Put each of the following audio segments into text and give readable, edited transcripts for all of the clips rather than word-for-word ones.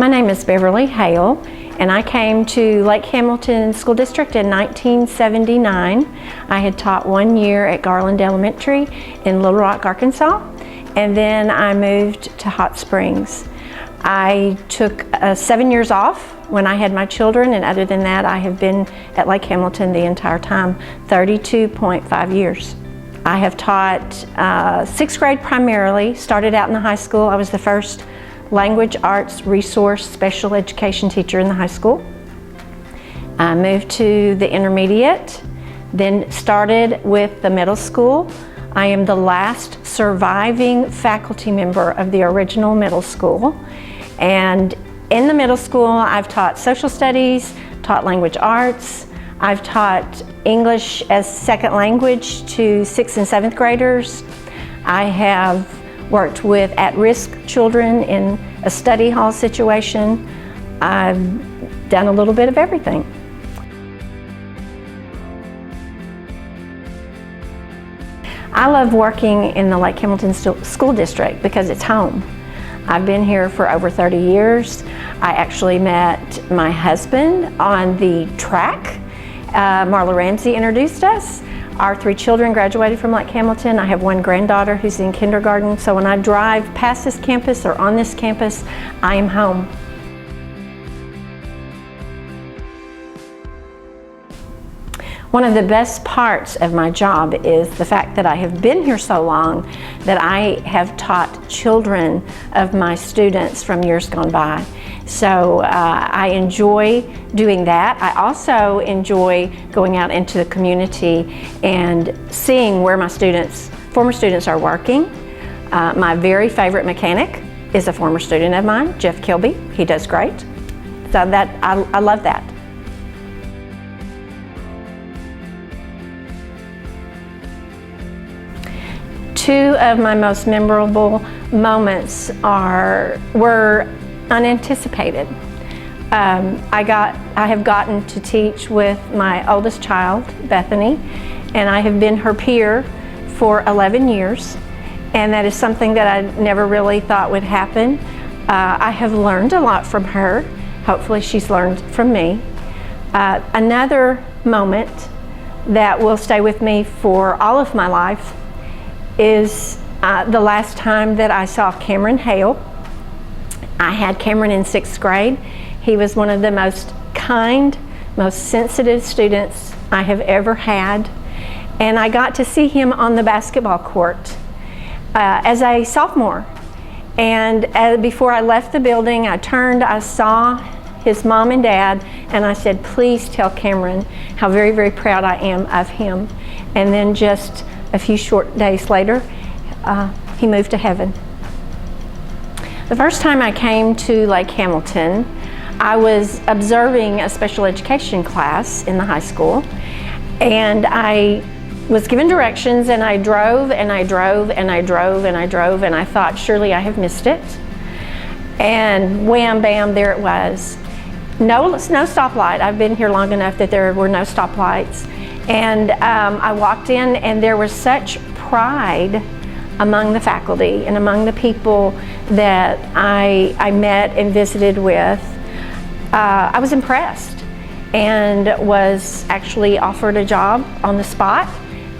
My name is Beverly Hale, and I came to Lake Hamilton School District in 1979. I had taught 1 year at Garland Elementary in Little Rock, Arkansas, and then I moved to Hot Springs. I took 7 years off when I had my children, and other than that, I have been at Lake Hamilton the entire time, 32.5 years. I have taught 6th grade primarily, started out in the high school. I was the first language arts resource special education teacher in the high school. I moved to the intermediate, then started with the middle school. I am the last surviving faculty member of the original middle school. And in the middle school, I've taught social studies, taught language arts. I've taught English as second language to 6th and 7th graders. I have worked with at-risk children in a study hall situation. I've done a little bit of everything. I love working in the Lake Hamilton School District because it's home. I've been here for over 30 years. I actually met my husband on the track. Marla Ramsey introduced us. Our 3 children graduated from Lake Hamilton. I have 1 granddaughter who's in kindergarten, so when I drive past this campus or on this campus, I am home. One of the best parts of my job is the fact that I have been here so long that I have taught children of my students from years gone by. So I enjoy doing that. I also enjoy going out into the community and seeing where my former students are working. My very favorite mechanic is a former student of mine, Jeff Kilby. He does great. So I love that. Two of my most memorable moments were unanticipated. I have gotten to teach with my oldest child, Bethany, and I have been her peer for 11 years, and that is something that I never really thought would happen. I have learned a lot from her. Hopefully she's learned from me. Another moment that will stay with me for all of my life is the last time that I saw Cameron Hale. I had Cameron in 6th grade. He was one of the most kind, most sensitive students I have ever had. And I got to see him on the basketball court as a sophomore. And before I left the building, I turned, I saw his mom and dad, and I said, please tell Cameron how very, very proud I am of him. And then just a few short days later, he moved to heaven. The first time I came to Lake Hamilton, I was observing a special education class in the high school, and I was given directions, and I drove and I drove and I drove and I drove, and I thought, surely I have missed it. And wham, bam, there it was. No stoplight. I've been here long enough that there were no stoplights. And I walked in, and there was such pride among the faculty and among the people that I met and visited with. I was impressed and was actually offered a job on the spot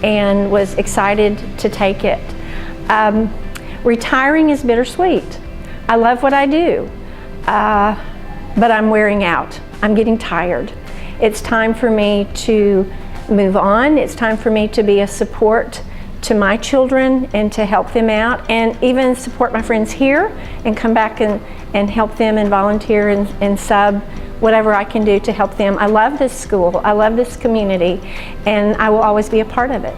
and was excited to take it. Retiring is bittersweet. I love what I do, but I'm wearing out. I'm getting tired. It's time for me to move on. It's time for me to be a support to my children and to help them out, and even support my friends here and come back and help them and volunteer and sub whatever I can do to help them. I love this school. I love this community, and I will always be a part of it.